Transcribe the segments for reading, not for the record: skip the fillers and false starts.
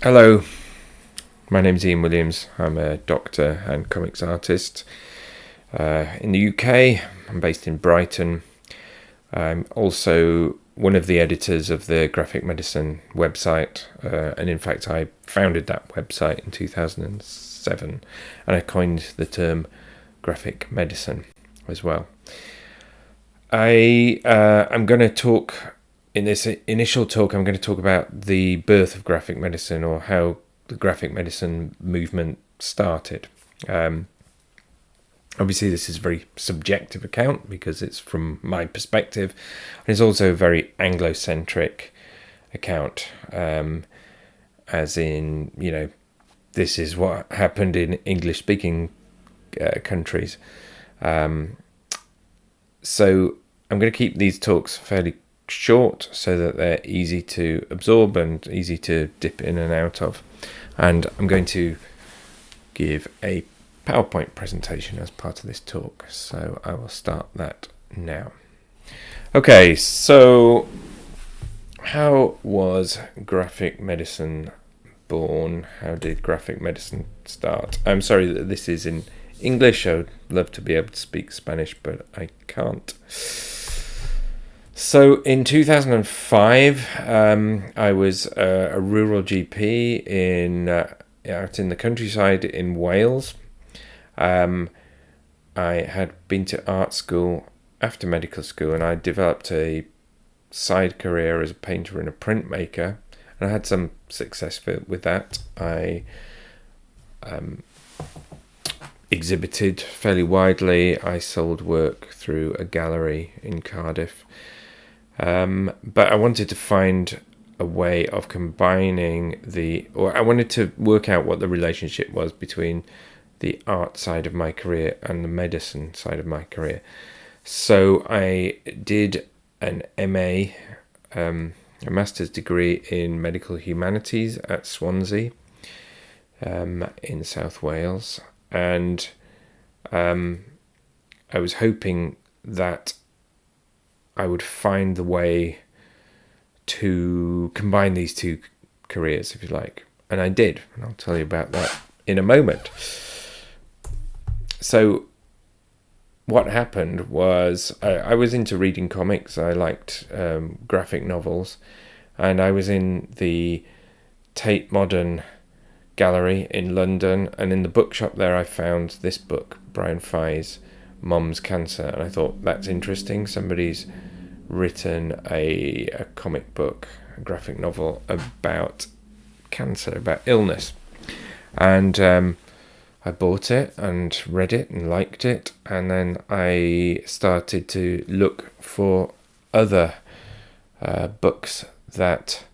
Hello, my name's Ian Williams. I'm a doctor and comics artist in the UK. I'm based in Brighton. I'm also one of the editors of the Graphic Medicine website, and in fact I founded that website in 2007, and I coined the term graphic medicine as well. I'm going to talk in this initial talk. I'm going to talk about the birth of graphic medicine, or how the graphic medicine movement started. Obviously, this is a very subjective account because it's from my perspective, and it's also a very Anglo-centric account, as in, this is what happened in English-speaking countries. So I'm going to keep these talks fairly short so that they're easy to absorb and easy to dip in and out of. And I'm going to give a PowerPoint presentation as part of this talk. So I will start that now. Okay, so how was graphic medicine born? How did graphic medicine start? I'm sorry that this is in English. I would love to be able to speak Spanish, but I can't. So in 2005, I was a rural GP out in the countryside in Wales. I had been to art school after medical school, and I developed a side career as a painter and a printmaker, and I had some success with that. I exhibited fairly widely. I sold work through a gallery in Cardiff. But I wanted to find a way of combining I wanted to work out what the relationship was between the art side of my career and the medicine side of my career. So I did an MA, a master's degree in medical humanities at Swansea, in South Wales. And I was hoping that I would find the way to combine these two careers, if you like. And I did, and I'll tell you about that in a moment. So what happened was I was into reading comics. I liked graphic novels, and I was in the Tate Modern gallery in London, and in the bookshop there I found this book, Brian Fry's Mom's Cancer, and I thought, that's interesting. Somebody's written a comic book, a graphic novel about cancer, about illness. And I bought it and read it and liked it, and then I started to look for other books that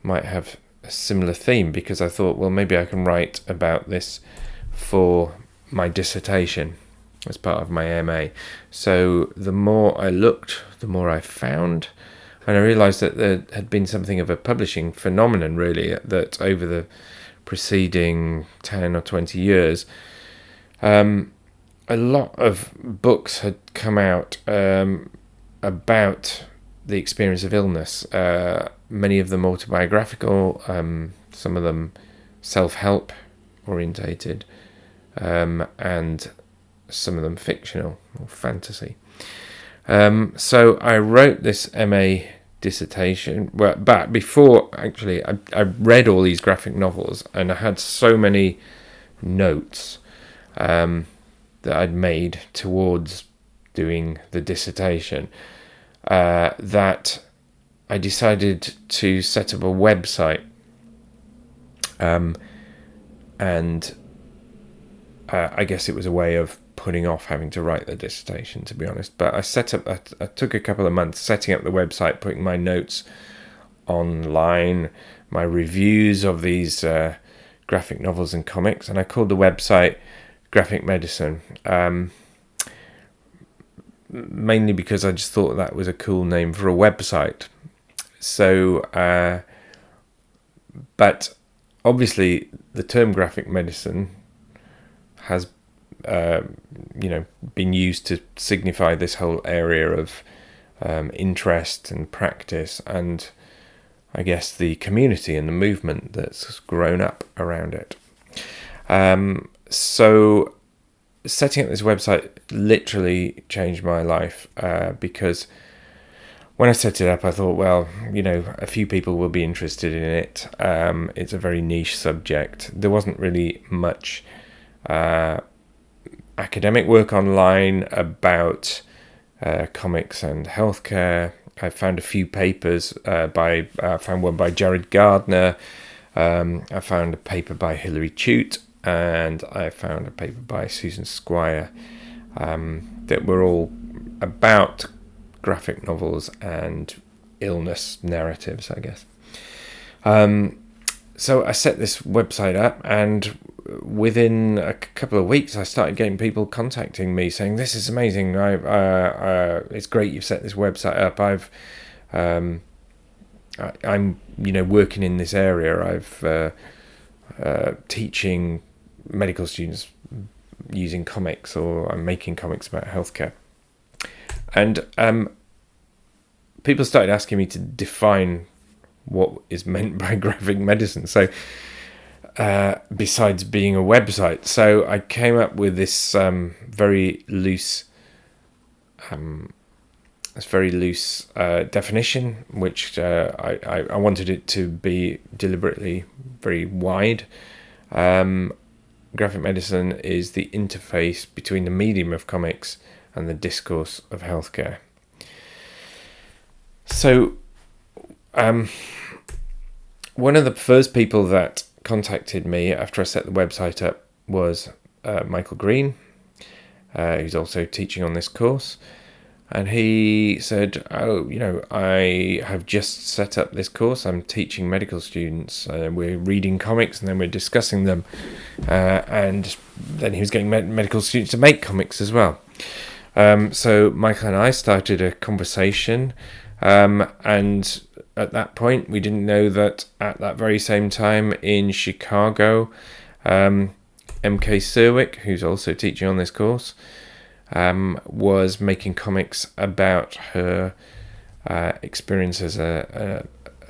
might have a similar theme, because I thought, well, maybe I can write about this for my dissertation as part of my MA. So the more I looked, the more I found, and I realised that there had been something of a publishing phenomenon, really, that over the preceding 10 or 20 years, a lot of books had come out about the experience of illness, many of them autobiographical, some of them self-help orientated, and some of them fictional or fantasy. So I wrote this MA dissertation, but before, actually, I read all these graphic novels, and I had so many notes that I'd made towards doing the dissertation, that I decided to set up a website, and I guess it was a way of putting off having to write the dissertation, to be honest. But I took a couple of months setting up the website, putting my notes online, my reviews of these graphic novels and comics, and I called the website Graphic Medicine, mainly because I just thought that was a cool name for a website. So, but obviously the term graphic medicine has been used to signify this whole area of interest and practice, and I guess, the community and the movement that's grown up around it. So setting up this website literally changed my life, because when I set it up, I thought, well, a few people will be interested in it. It's a very niche subject. There wasn't really much academic work online about comics and healthcare. I found a few papers I found one by Jared Gardner. I found a paper by Hilary Chute, and I found a paper by Susan Squire, that were all about graphic novels and illness narratives, I guess. So I set this website up, and within a couple of weeks I started getting people contacting me saying, this is amazing, it's great you've set this website up. I'm working in this area. I've teaching medical students using comics, or I'm making comics about healthcare. And people started asking me to define what is meant by graphic medicine. So besides being a website, so I came up with this very loose definition, which I wanted it to be deliberately very wide. Graphic medicine is the interface between the medium of comics and the discourse of healthcare. So one of the first people that contacted me after I set the website up was Michael Green, who's also teaching on this course. And he said, I have just set up this course. I'm teaching medical students. We're reading comics and then we're discussing them. And then he was getting medical students to make comics as well. So Michael and I started a conversation. And at that point, we didn't know that at that very same time in Chicago, MK Serwick, who's also teaching on this course, was making comics about her experience as a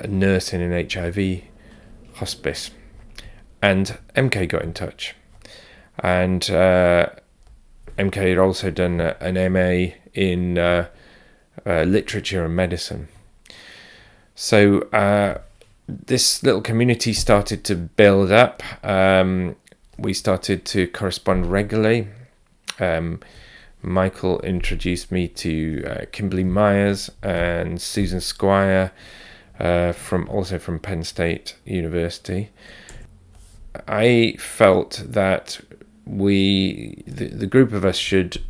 nurse in an HIV hospice. And MK got in touch. And MK had also done an MA in literature and medicine. So this little community started to build up. We started to correspond regularly. Michael introduced me to Kimberly Myers and Susan Squire, from Penn State University. I felt that the group of us should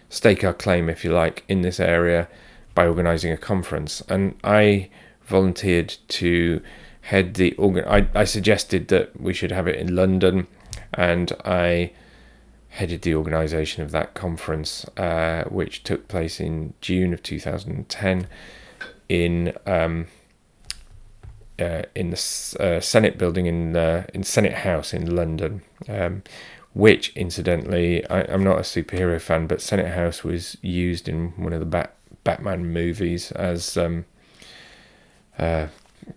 stake our claim, if you like, in this area by organising a conference. And I volunteered to head the I suggested that we should have it in London, and I headed the organisation of that conference, which took place in June of 2010 in the Senate building in Senate House in London, which incidentally, I'm not a superhero fan, but Senate House was used in one of the Batman movies as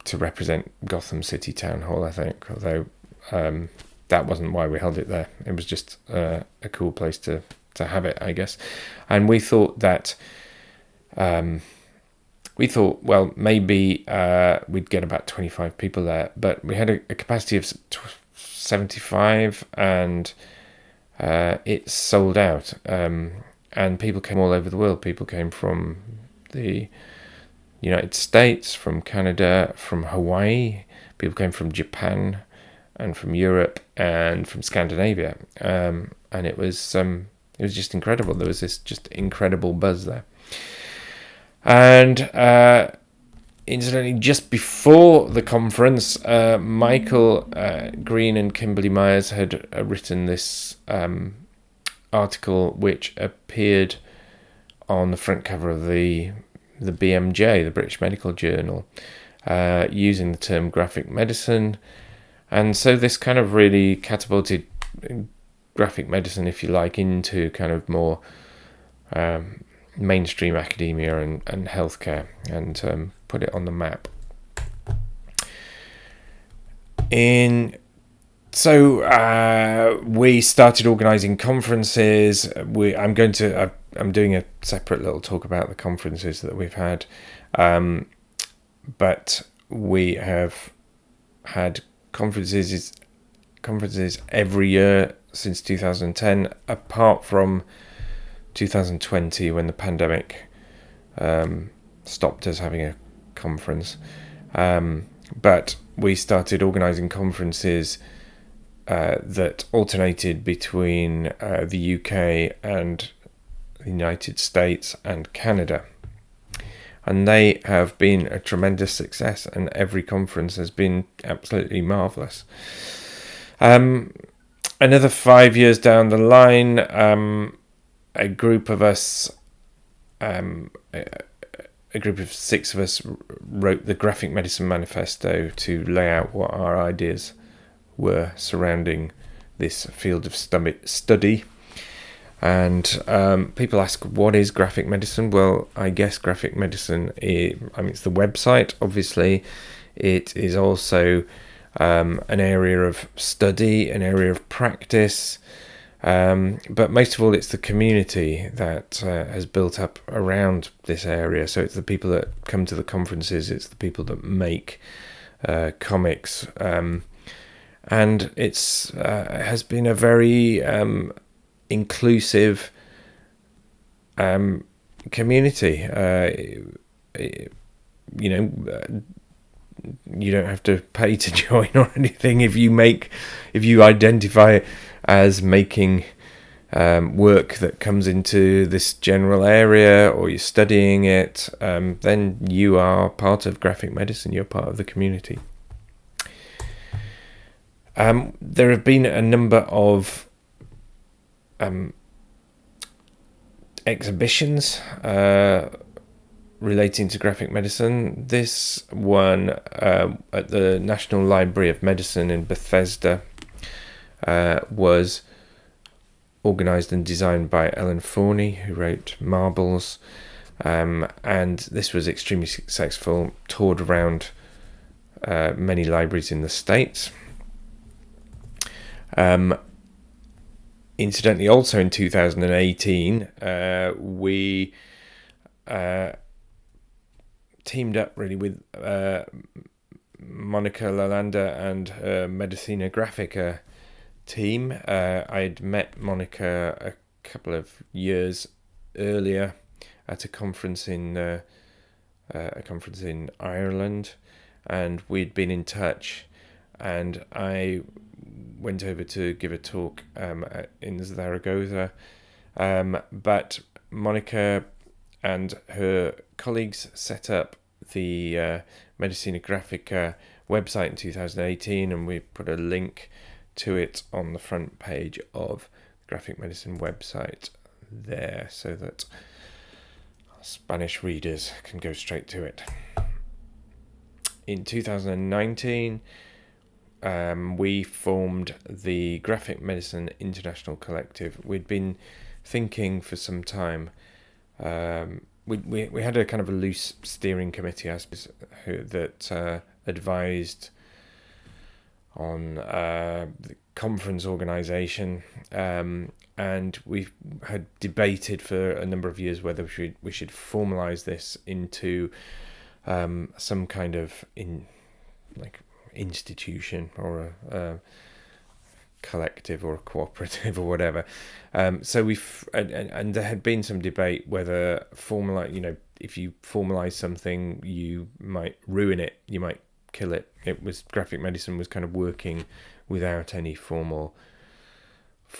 to represent Gotham City Town Hall, I think, although that wasn't why we held it there. It was just a cool place to have it, I guess. And we thought that well, maybe we'd get about 25 people there, but we had a capacity of 75, and it sold out. And people came all over the world. People came from the United States, from Canada, from Hawaii. People came from Japan and from Europe and from Scandinavia. And it was just incredible. There was this just incredible buzz there. And incidentally, just before the conference, Michael Green and Kimberly Myers had written this article which appeared on the front cover of the BMJ, the British Medical Journal, using the term graphic medicine. And so this kind of really catapulted graphic medicine, if you like, into kind of more mainstream academia and healthcare, and put it on the map. We started organising conferences. I'm doing a separate little talk about the conferences that we've had, but we have had conferences every year since 2010, apart from 2020 when the pandemic stopped us having a conference. But we started organising conferences that alternated between the UK and the United States and Canada. And they have been a tremendous success, and every conference has been absolutely marvellous. Another 5 years down the line, a group of us, a group of 6 of us, wrote the Graphic Medicine Manifesto to lay out what our ideas were surrounding this field of study. And people ask, what is graphic medicine? Well, I guess graphic medicine, it's the website, obviously. It is also an area of study, an area of practice. But most of all, it's the community that has built up around this area. So it's the people that come to the conferences, it's the people that make comics. And it has been a very inclusive community. You don't have to pay to join or anything if you identify as making work that comes into this general area, or you're studying it, then you are part of graphic medicine, you're part of the community. There have been a number of exhibitions relating to graphic medicine. This one at the National Library of Medicine in Bethesda was organised and designed by Ellen Forney, who wrote Marbles, and this was extremely successful, toured around many libraries in the States. Incidentally, also in 2018, we teamed up really with Monica Lalanda and her Medicina Gráfíca team. I'd met Monica a couple of years earlier at a conference in Ireland, and we'd been in touch, and I went over to give a talk in Zaragoza, but Monica and her colleagues set up the Medicina Gráfíca website in 2018, and we put a link to it on the front page of the Graphic Medicine website there, so that Spanish readers can go straight to it. In 2019, we formed the Graphic Medicine International Collective. We'd been thinking for some time. We had a kind of a loose steering committee, I suppose, that advised on the conference organisation, and we had debated for a number of years whether we should formalise this into some kind of institution or a collective or a cooperative or whatever. So and there had been some debate whether if you formalise something, you might ruin it, you might kill it. Graphic medicine was kind of working without any formal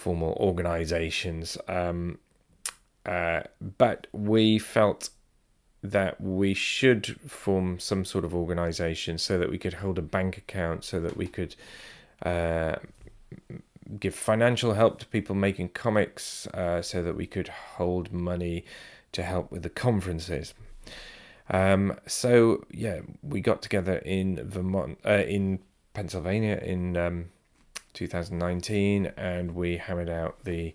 organisations, but we felt that we should form some sort of organisation so that we could hold a bank account, so that we could give financial help to people making comics, so that we could hold money to help with the conferences. So yeah, we got together in Pennsylvania in 2019, and we hammered out the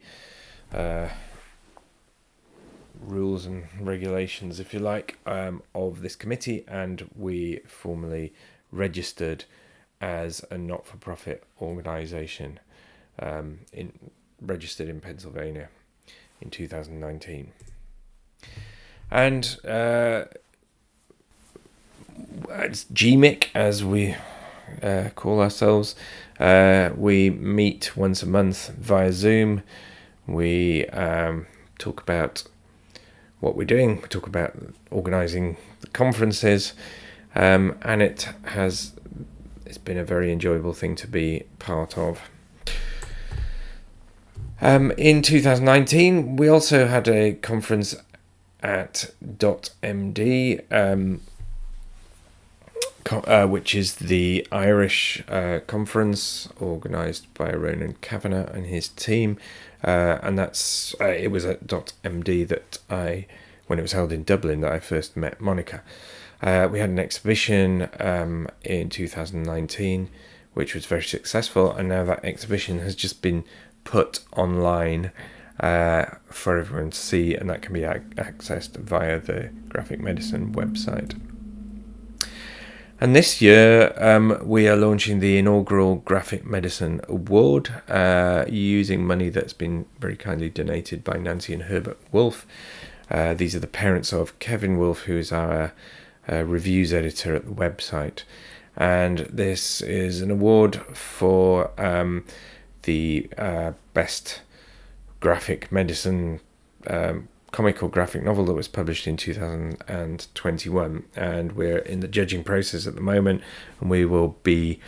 rules and regulations, if you like, of this committee, and we formally registered as a not-for-profit organisation registered in Pennsylvania in 2019. And it's GMIC, as we call ourselves. We meet once a month via Zoom. We talk about what we're doing. We talk about organising the conferences, and it's been a very enjoyable thing to be part of. In 2019, we also had a conference at .md, which is the Irish conference organised by Ronan Kavanagh and his team, and it was at .md that when it was held in Dublin, that I first met Monica. We had an exhibition in 2019, which was very successful, and now that exhibition has just been put online for everyone to see, and that can be accessed via the Graphic Medicine website. And this year we are launching the inaugural Graphic Medicine Award using money that's been very kindly donated by Nancy and Herbert Wolfe. These are the parents of Kevin Wolfe, who is our reviews editor at the website. And this is an award for the best graphic medicine comic or graphic novel that was published in 2021, and we're in the judging process at the moment, and we will be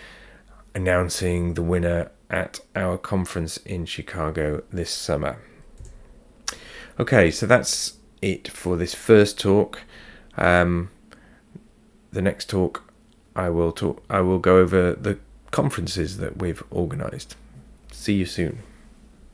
announcing the winner at our conference in Chicago this summer. Okay, so that's it for this first talk. The next talk I will go over the conferences that we've organised. See you soon.